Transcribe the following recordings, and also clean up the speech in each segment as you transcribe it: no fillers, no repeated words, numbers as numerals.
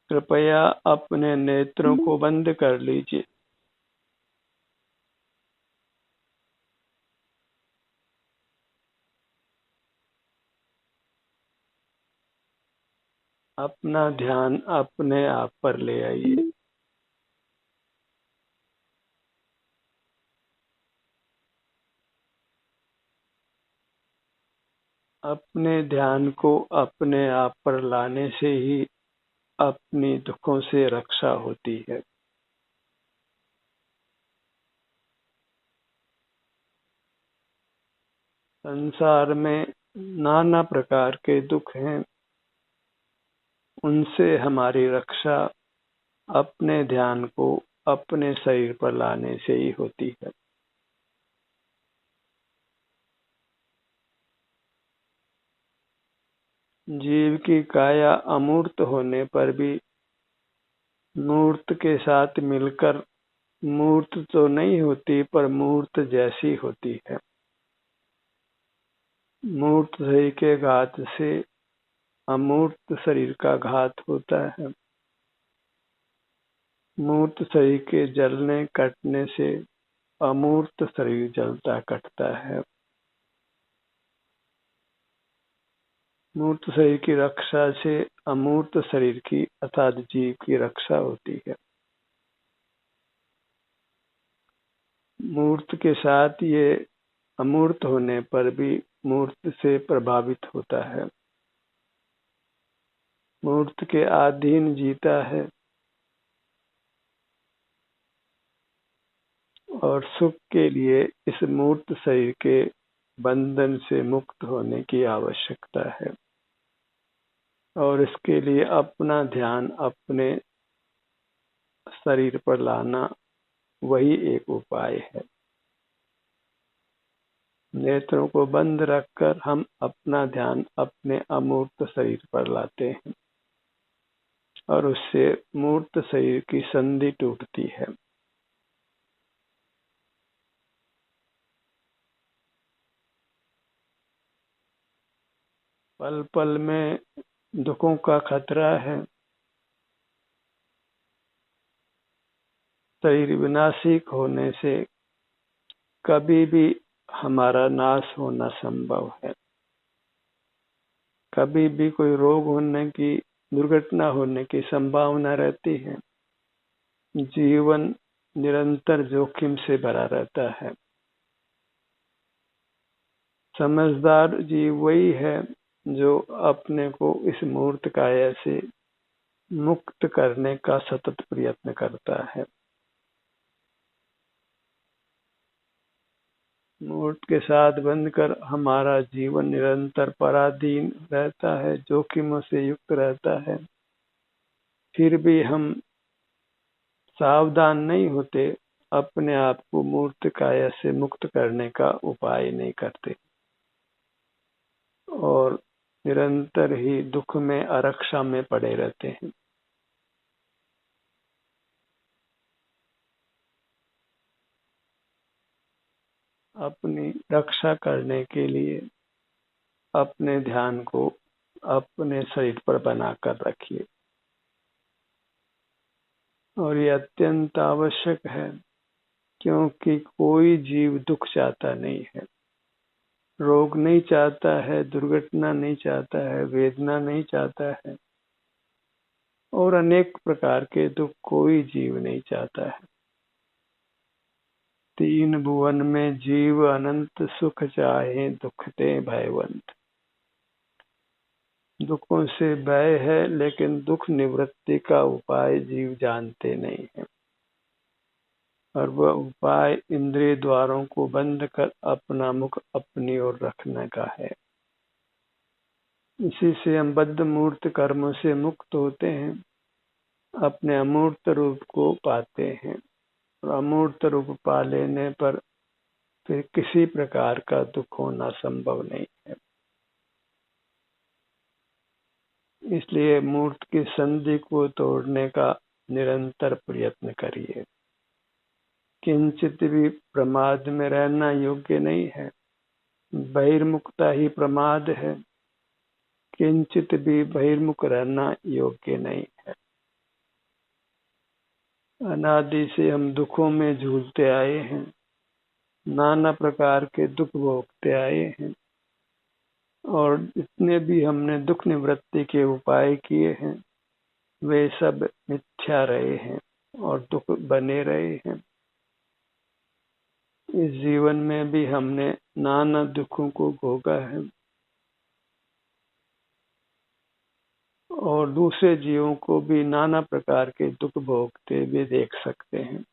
कृपया अपने नेत्रों को बंद कर लीजिए। अपना ध्यान अपने आप पर ले आइए। अपने ध्यान को अपने आप पर लाने से ही अपनी दुखों से रक्षा होती है। संसार में नाना प्रकार के दुख हैं, उनसे हमारी रक्षा अपने ध्यान को अपने शरीर पर लाने से ही होती है। जीव की काया अमूर्त होने पर भी मूर्त के साथ मिलकर मूर्त तो नहीं होती, पर मूर्त जैसी होती है। मूर्त शरीर के घात से अमूर्त शरीर का घात होता है। मूर्त शरीर के जलने कटने से अमूर्त शरीर जलता कटता है। मूर्त शरीर की रक्षा से अमूर्त शरीर की अर्थात जीव की रक्षा होती है। मूर्त के साथ ये अमूर्त होने पर भी मूर्त से प्रभावित होता है। मूर्त के अधीन जीता है और सुख के लिए इस मूर्त शरीर के बंधन से मुक्त होने की आवश्यकता है, और इसके लिए अपना ध्यान अपने शरीर पर लाना वही एक उपाय है। नेत्रों को बंद रखकर हम अपना ध्यान अपने अमूर्त शरीर पर लाते हैं और उससे मूर्त शरीर की संधि टूटती है। पल पल में दुखों का खतरा है। शरीर विनाशिक होने से कभी भी हमारा नाश होना संभव है। कभी भी कोई रोग होने की, दुर्घटना होने की संभावना रहती है। जीवन निरंतर जोखिम से भरा रहता है। समझदार जीव वही है जो अपने को इस मूर्त काया से मुक्त करने का सतत प्रयत्न करता है। मूर्त के साथ बंधकर हमारा जीवन निरंतर पराधीन रहता है, जोखिमों से युक्त रहता है। फिर भी हम सावधान नहीं होते, अपने आप को मूर्त काया से मुक्त करने का उपाय नहीं करते और निरंतर ही दुख में, अरक्षा में पड़े रहते हैं। अपनी रक्षा करने के लिए अपने ध्यान को अपने शरीर पर बनाकर रखिए, और ये अत्यंत आवश्यक है, क्योंकि कोई जीव दुख चाहता नहीं है। रोग नहीं चाहता है, दुर्घटना नहीं चाहता है, वेदना नहीं चाहता है, और अनेक प्रकार के दुख कोई जीव नहीं चाहता है। तीन भुवन में जीव अनंत सुख चाहे, दुख ते भयवंत। दुखों से भय है, लेकिन दुख निवृत्ति का उपाय जीव जानते नहीं है, और वह उपाय इंद्रिय द्वारों को बंद कर अपना मुख अपनी ओर रखने का है। इसी से हम बद्ध मूर्त कर्मों से मुक्त होते हैं, अपने अमूर्त रूप को पाते हैं, और अमूर्त रूप पा लेने पर फिर किसी प्रकार का दुख होना संभव नहीं है। इसलिए मूर्त की संधि को तोड़ने का निरंतर प्रयत्न करिए। किंचित भी प्रमाद में रहना योग्य नहीं है। बहिर्मुखता ही प्रमाद है। किंचित भी बहिर्मुख रहना योग्य नहीं है। अनादि से हम दुखों में झूलते आए हैं, नाना प्रकार के दुख भोगते आए हैं, और जितने भी हमने दुख निवृत्ति के उपाय किए हैं वे सब मिथ्या रहे हैं और दुख बने रहे हैं। इस जीवन में भी हमने नाना दुखों को भोगा है और दूसरे जीवों को भी नाना प्रकार के दुख भोगते हुए देख सकते हैं।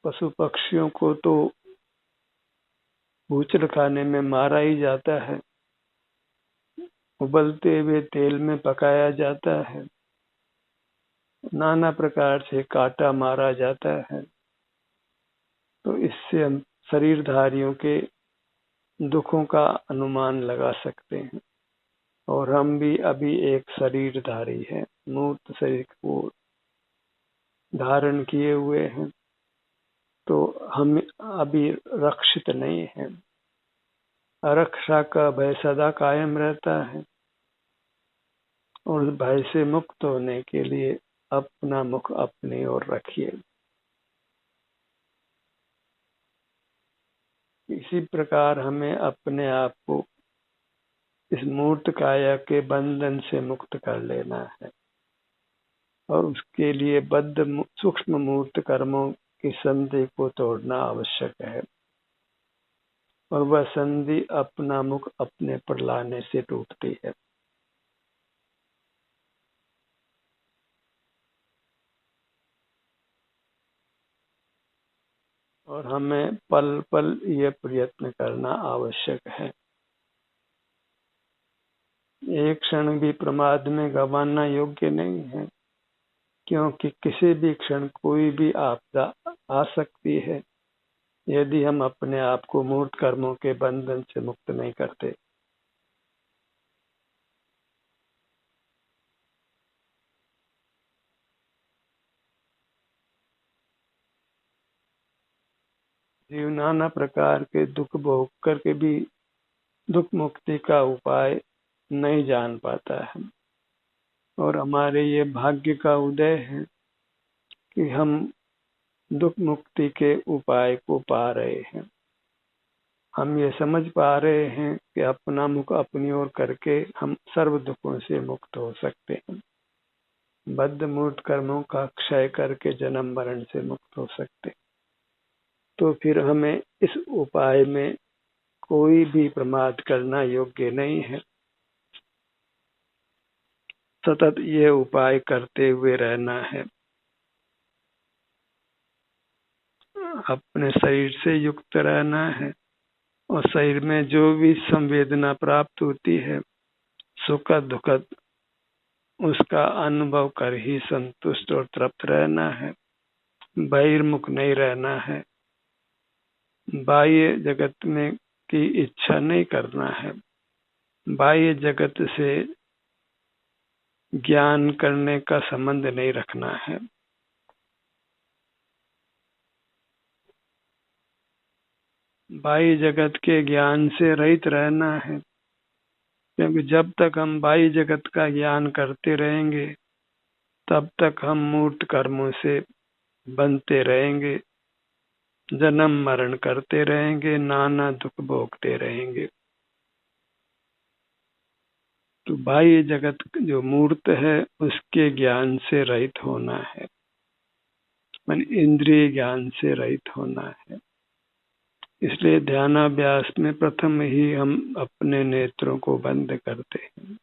पशु पक्षियों को तो बूचड़ खाने में मारा ही जाता है, उबलते हुए तेल में पकाया जाता है, नाना प्रकार से काटा मारा जाता है। तो इससे हम शरीरधारियों के दुखों का अनुमान लगा सकते हैं। और हम भी अभी एक शरीरधारी हैं, मूर्त शरीर को धारण किए हुए हैं, तो हम अभी रक्षित नहीं हैं। अरक्षा का भय सदा कायम रहता है और उस भय से मुक्त होने के लिए अपना मुख अपनी ओर रखिए। इसी प्रकार हमें अपने आप को इस मूर्त काया के बंधन से मुक्त कर लेना है और उसके लिए बद्ध सूक्ष्म मूर्त कर्मों की संधि को तोड़ना आवश्यक है। और वह संधि अपना मुख अपने पर लाने से टूटती है। और हमें पल पल ये प्रयत्न करना आवश्यक है। एक क्षण भी प्रमाद में गंवाना योग्य नहीं है, क्योंकि किसी भी क्षण कोई भी आपदा आ सकती है यदि हम अपने आप को मूर्त कर्मों के बंधन से मुक्त नहीं करते। जीव नाना प्रकार के दुख भोग करके भी दुख मुक्ति का उपाय नहीं जान पाता है। और हमारे ये भाग्य का उदय है कि हम दुख मुक्ति के उपाय को पा रहे हैं। हम ये समझ पा रहे हैं कि अपना मुख अपनी ओर करके हम सर्व दुखों से मुक्त हो सकते हैं, बद्ध मूर्त कर्मों का क्षय करके जन्म मरण से मुक्त हो सकते हैं। तो फिर हमें इस उपाय में कोई भी प्रमाद करना योग्य नहीं है। सतत ये उपाय करते हुए रहना है। अपने शरीर से युक्त रहना है और शरीर में जो भी संवेदना प्राप्त होती है सुखद दुखद, उसका अनुभव कर ही संतुष्ट और तृप्त रहना है। बहिर्मुख नहीं रहना है। बाह्य जगत में की इच्छा नहीं करना है। बाह्य जगत से ज्ञान करने का संबंध नहीं रखना है। बाह्य जगत के ज्ञान से रहित रहना है, क्योंकि जब तक हम बाह्य जगत का ज्ञान करते रहेंगे तब तक हम मूर्त कर्मों से बनते रहेंगे, जन्म मरण करते रहेंगे, नाना दुख भोगते रहेंगे। तो बाह्य जगत जो मूर्त है उसके ज्ञान से रहित होना है, मन इंद्रिय ज्ञान से रहित होना है। इसलिए ध्यानाभ्यास में प्रथम ही हम अपने नेत्रों को बंद करते हैं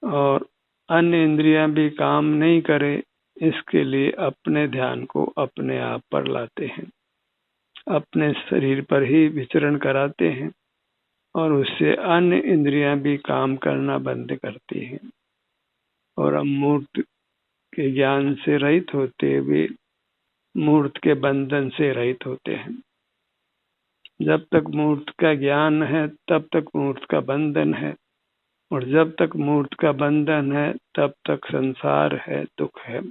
और अन्य इंद्रियां भी काम नहीं करे, इसके लिए अपने ध्यान को अपने आप पर लाते हैं, अपने शरीर पर ही विचरण कराते हैं और उससे अन्य इंद्रियां भी काम करना बंद करती हैं और हम मूर्त के ज्ञान से रहित होते हुए मूर्त के बंधन से रहित होते हैं। जब तक मूर्त का ज्ञान है तब तक मूर्त का बंधन है, और जब तक मूर्त का बंधन है तब तक संसार है, दुख है।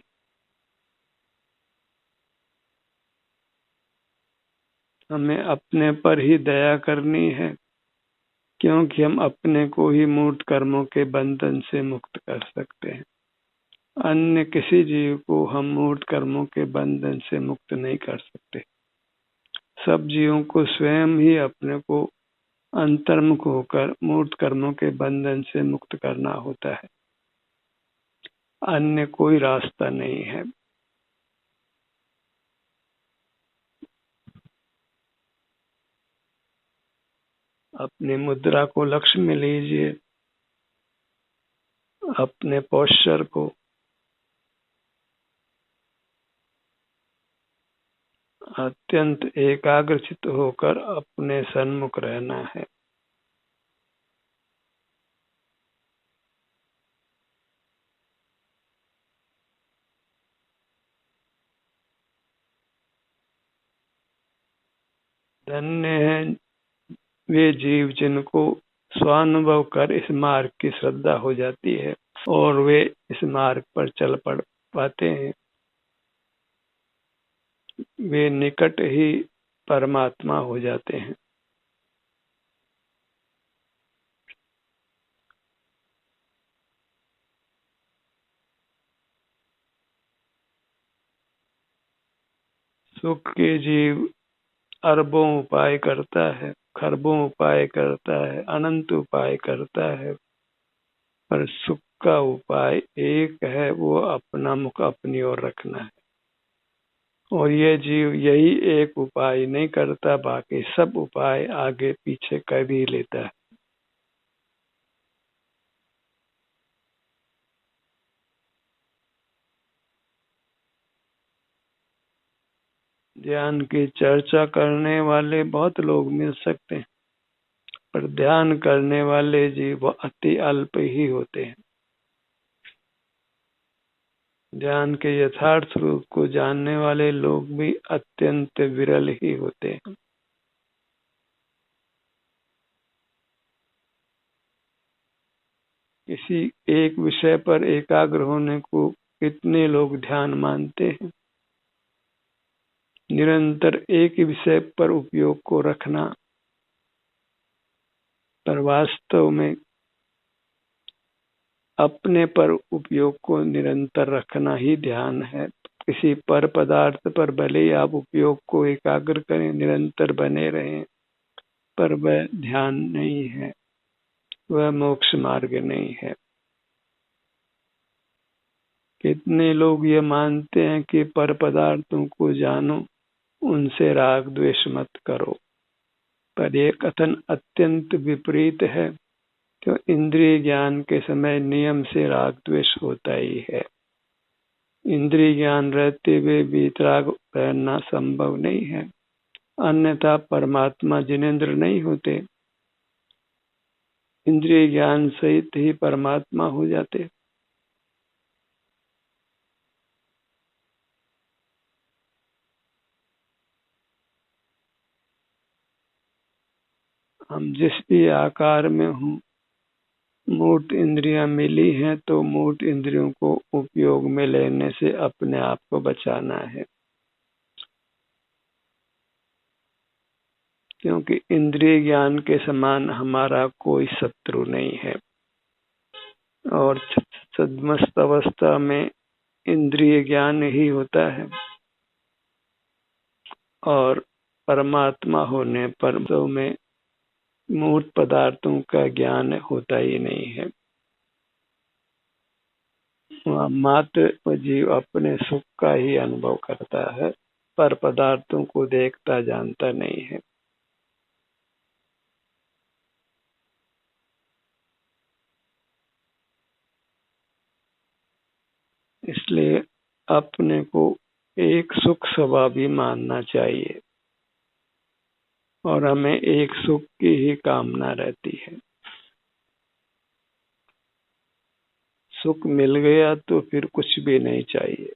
हमें अपने पर ही दया करनी है, क्योंकि हम अपने को ही मूर्त कर्मों के बंधन से मुक्त कर सकते हैं। अन्य किसी जीव को हम मूर्त कर्मों के बंधन से मुक्त नहीं कर सकते। सब जीवों को स्वयं ही अपने को अंतर्मुख होकर मूर्त कर्मों के बंधन से मुक्त करना होता है। अन्य कोई रास्ता नहीं है। अपनी मुद्रा को लक्ष्य में लीजिए, अपने पोस्चर को अत्यंत एकाग्रचित होकर अपने सन्मुख रहना है। धन्य है वे जीव जिनको स्वानुभव कर इस मार्ग की श्रद्धा हो जाती है और वे इस मार्ग पर चल पड़ पाते हैं। वे निकट ही परमात्मा हो जाते हैं। सुख के जीव अरबों उपाय करता है, खरबों उपाय करता है, अनंत उपाय करता है, पर सुख का उपाय एक है, वो अपना मुख अपनी ओर रखना है। और ये जीव यही एक उपाय नहीं करता, बाकी सब उपाय आगे पीछे कर ही लेता है। ध्यान की चर्चा करने वाले बहुत लोग मिल सकते हैं, पर ध्यान करने वाले जीव अति अल्प ही होते हैं। ध्यान के यथार्थ रूप को जानने वाले लोग भी अत्यंत विरल ही होते हैं। किसी एक विषय पर एकाग्र होने को कितने लोग ध्यान मानते हैं। निरंतर एक ही विषय पर उपयोग को रखना, पर वास्तव में अपने पर उपयोग को निरंतर रखना ही ध्यान है। किसी पर पदार्थ पर भले ही आप उपयोग को एकाग्र करें, निरंतर बने रहें, पर वह ध्यान नहीं है, वह मोक्ष मार्ग नहीं है। कितने लोग ये मानते हैं कि पर पदार्थों को जानो, उनसे राग द्वेष मत करो, पर यह कथन अत्यंत विपरीत है। तो इंद्रिय ज्ञान के समय नियम से राग द्वेष होता ही है। इंद्रिय ज्ञान रहते हुए वीतराग रहना संभव नहीं है, अन्यथा परमात्मा जिनेंद्र नहीं होते। इंद्रिय ज्ञान सहित ही परमात्मा हो जाते। हम जिस भी आकार में हूँ, मूर्त इंद्रियां मिली हैं, तो मूर्त इंद्रियों को उपयोग में लेने से अपने आप को बचाना है, क्योंकि इंद्रिय ज्ञान के समान हमारा कोई शत्रु नहीं है। और सद्मस्त अवस्था में इंद्रिय ज्ञान ही होता है, और परमात्मा होने पर तो में मूर्त पदार्थों का ज्ञान होता ही नहीं है। मात्र जीव अपने सुख का ही अनुभव करता है, पर पदार्थों को देखता जानता नहीं है। इसलिए अपने को एक सुख स्वभावी मानना चाहिए, और हमें एक सुख की ही कामना रहती है। सुख मिल गया तो फिर कुछ भी नहीं चाहिए।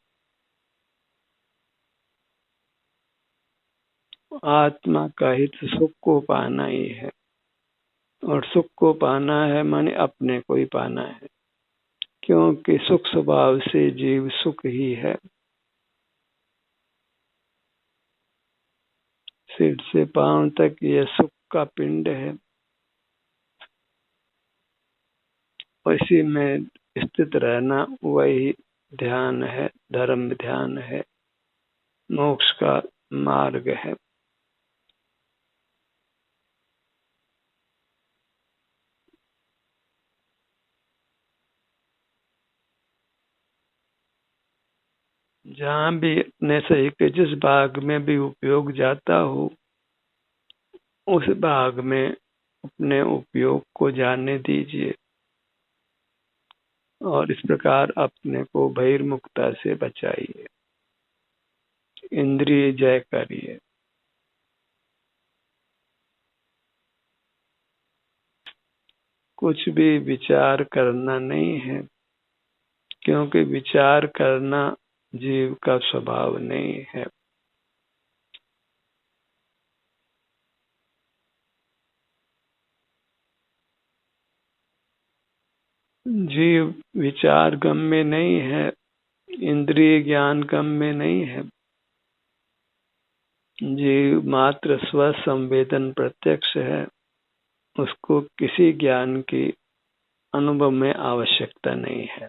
आत्मा का हित सुख को पाना ही है, और सुख को पाना है माने अपने को ही पाना है, क्योंकि सुख स्वभाव से जीव सुख ही है। सिर से पांव तक यह सुख का पिंड है, और इसी में स्थित रहना वही ध्यान है, धर्म ध्यान है, मोक्ष का मार्ग है। जहाँ भी अपने शरीर के जिस भाग में भी उपयोग जाता हो, उस भाग में अपने उपयोग को जाने दीजिए और इस प्रकार अपने को बहिर्मुखता से बचाइए, इंद्रिय जय करिए। कुछ भी विचार करना नहीं है, क्योंकि विचार करना जीव का स्वभाव नहीं है। जीव विचार गम में नहीं है, इंद्रिय ज्ञान गम में नहीं है। जीव मात्र स्व संवेदन प्रत्यक्ष है, उसको किसी ज्ञान की अनुभव में आवश्यकता नहीं है।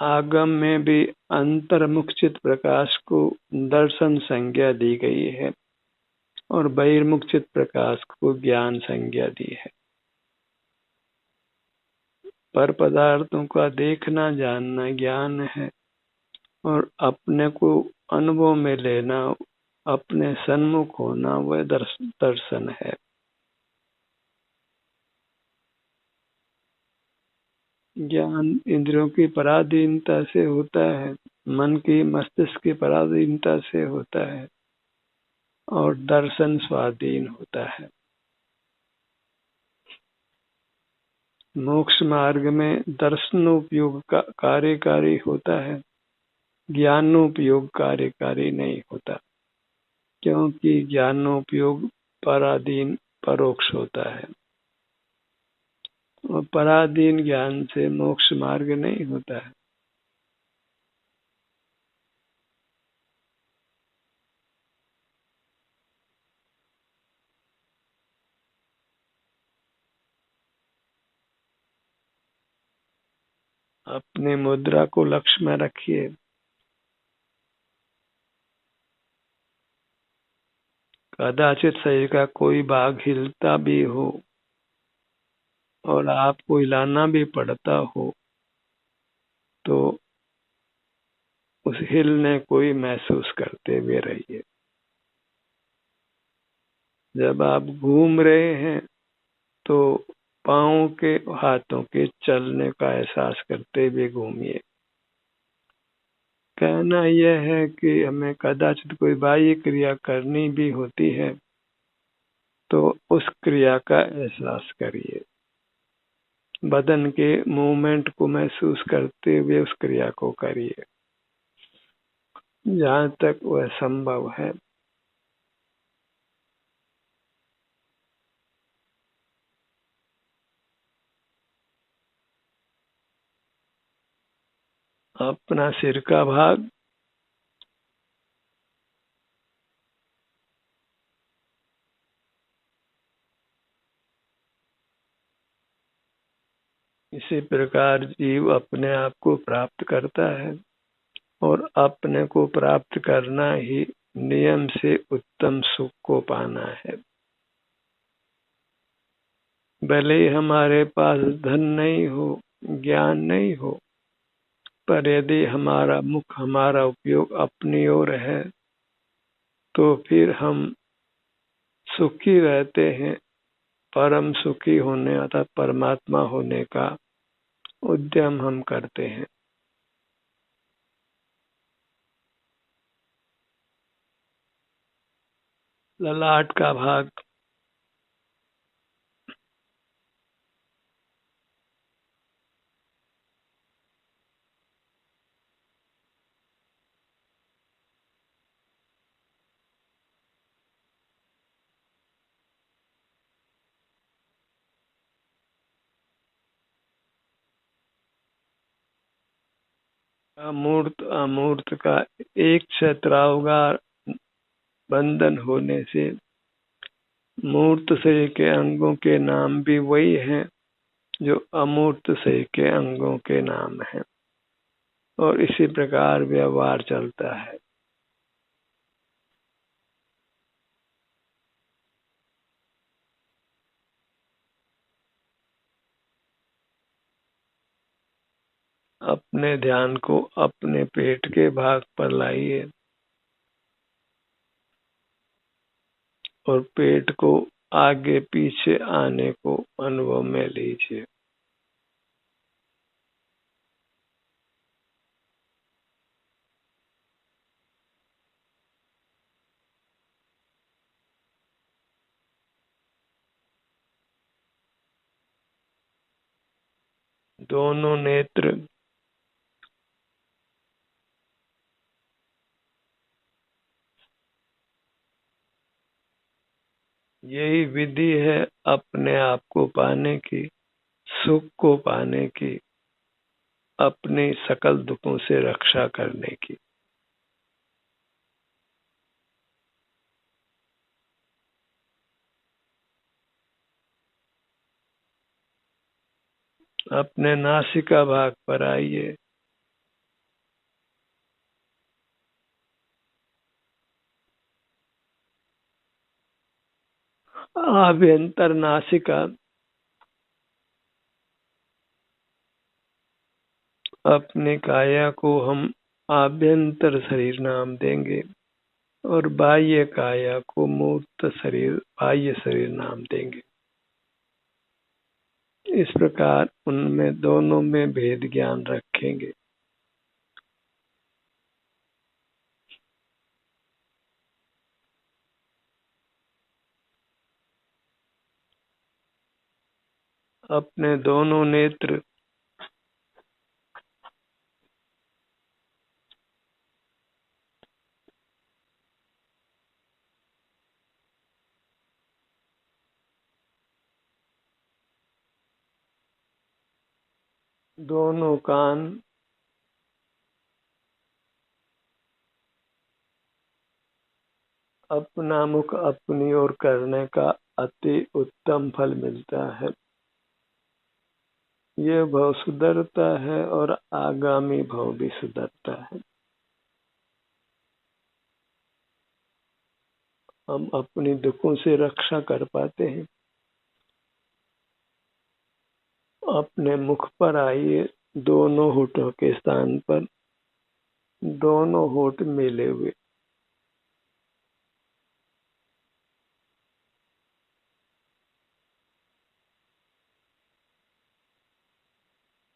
आगम में भी अंतर्मुख चित प्रकाश को दर्शन संज्ञा दी गई है और बहिर्मुख चित प्रकाश को ज्ञान संज्ञा दी है। पर पदार्थों का देखना जानना ज्ञान है और अपने को अनुभव में लेना, अपने सन्मुख होना, वह दर्शन है। ज्ञान इंद्रियों की पराधीनता से होता है, मन की मस्तिष्क की पराधीनता से होता है और दर्शन स्वाधीन होता है। मोक्ष मार्ग में दर्शनोपयोग का कार्यकारी होता है, ज्ञानोपयोग कार्यकारी नहीं होता, क्योंकि ज्ञानोपयोग पराधीन परोक्ष होता है और पराधीन ज्ञान से मोक्ष मार्ग नहीं होता है। अपने मुद्रा को लक्ष्य में रखिए। कदाचित शरीर का कोई भाग हिलता भी हो और आपको हिलाना भी पड़ता हो, तो उस हिलने को ही महसूस करते हुए रहिए। जब आप घूम रहे हैं तो पाँव के हाथों के चलने का एहसास करते हुए घूमिए। कहना यह है कि हमें कदाचित कोई बाह्य क्रिया करनी भी होती है तो उस क्रिया का एहसास करिए, बदन के मूवमेंट को महसूस करते हुए उस क्रिया को करिए जहाँ तक वह संभव है। अपना सिर का भाग इसी प्रकार जीव अपने आप को प्राप्त करता है और अपने को प्राप्त करना ही नियम से उत्तम सुख को पाना है। भले ही हमारे पास धन नहीं हो, ज्ञान नहीं हो, पर यदि हमारा मुख, हमारा उपयोग अपनी ओर है तो फिर हम सुखी रहते हैं। परम सुखी होने अर्थात परमात्मा होने का उद्यम हम करते हैं। ललाट का भाग अमूर्त अमूर्त का एक छत्रावगार बंधन होने से मूर्त शरीर के अंगों के नाम भी वही हैं जो अमूर्त शरीर के अंगों के नाम हैं। और इसी प्रकार व्यवहार चलता है। अपने ध्यान को अपने पेट के भाग पर लाइए और पेट को आगे पीछे आने को अनुभव में लीजिए। दोनों नेत्र यही विधि है अपने आप को पाने की, सुख को पाने की, अपने सकल दुखों से रक्षा करने की। अपने नासिका भाग पर आइए। आभ्यंतर नासिका अपने काया को हम आभ्यंतर शरीर नाम देंगे और बाह्य काया को मूर्त शरीर, बाह्य शरीर नाम देंगे। इस प्रकार उनमें दोनों में भेद ज्ञान रखेंगे। अपने दोनों नेत्र दोनों कान अपना मुख अपनी ओर करने का अति उत्तम फल मिलता है। यह भव सुधरता है और आगामी भव भी सुधरता है। हम अपनी दुखों से रक्षा कर पाते हैं। अपने मुख पर आइए, दोनों होठों के स्थान पर दोनों होठ मिले हुए।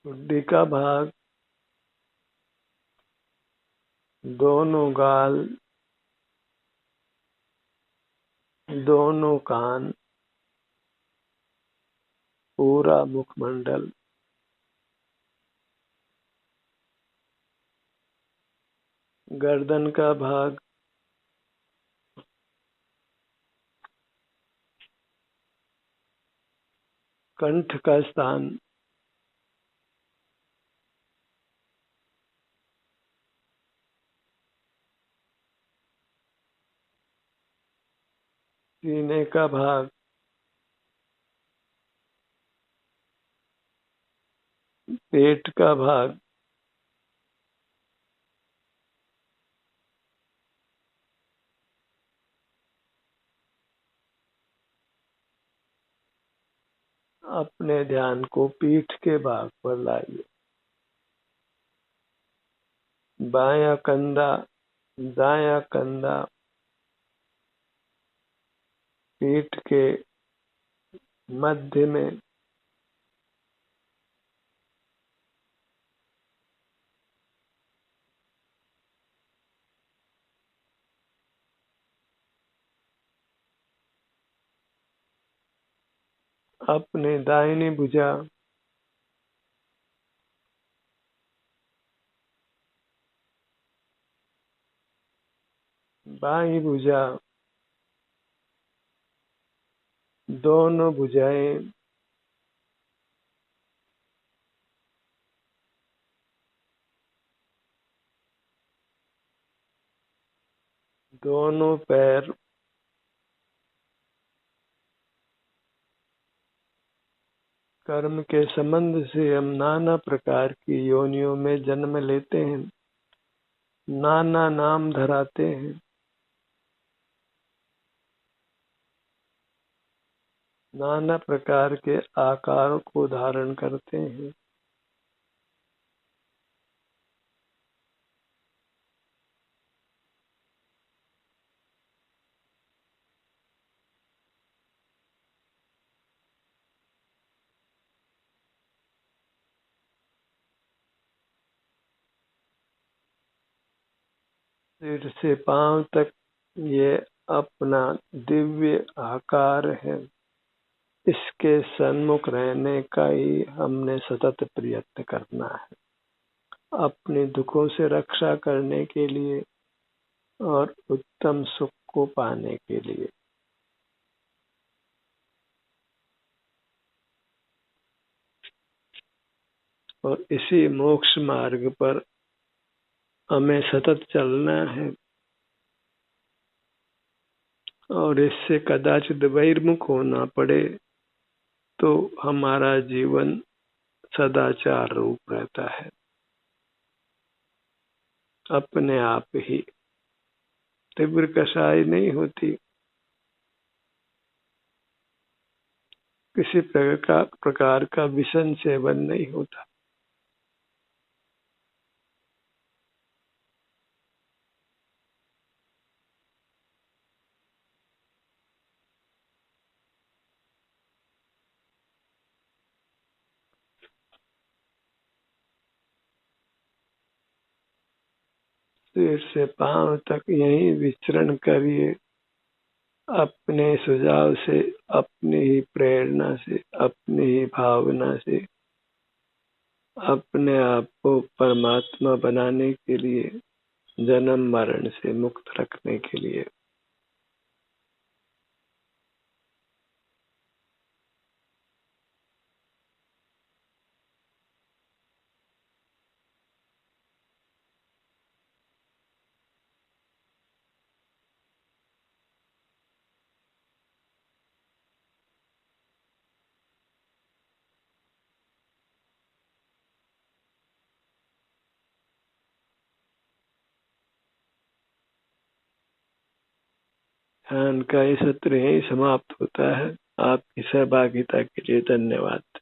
ठुड्डी का भाग, दोनों गाल, दोनों कान, पूरा मुखमंडल, गर्दन का भाग, कंठ का स्थान, सीने का भाग, पेट का भाग, अपने ध्यान को पीठ के भाग पर लाइए। बायां कंधा, दायां कंधा पीठ के मध्य में, अपने दाहिनी भुजा, बाईं भुजा, दोनों भुजाएं दोनों पैर, कर्म के संबंध से हम नाना प्रकार की योनियों में जन्म लेते हैं, नाना नाम धराते हैं, नाना प्रकार के आकारों को धारण करते हैं। सिर से पांव तक ये अपना दिव्य आकार है। इसके सन्मुख रहने का ही हमने सतत प्रयत्न करना है, अपने दुखों से रक्षा करने के लिए और उत्तम सुख को पाने के लिए। और इसी मोक्ष मार्ग पर हमें सतत चलना है और इससे कदाचित बहिर्मुख होना पड़े तो हमारा जीवन सदाचार रूप रहता है, अपने आप ही। तीव्र कषाय नहीं होती, किसी प्रकार का विषम सेवन नहीं होता। सिर से पांव तक यही विचरण करिए, अपने सुझाव से, अपनी ही प्रेरणा से, अपनी ही भावना से अपने आप को परमात्मा बनाने के लिए, जन्म मरण से मुक्त रखने के लिए। ध्यान का ये सत्र यही समाप्त होता है। आपकी सहभागिता के लिए धन्यवाद।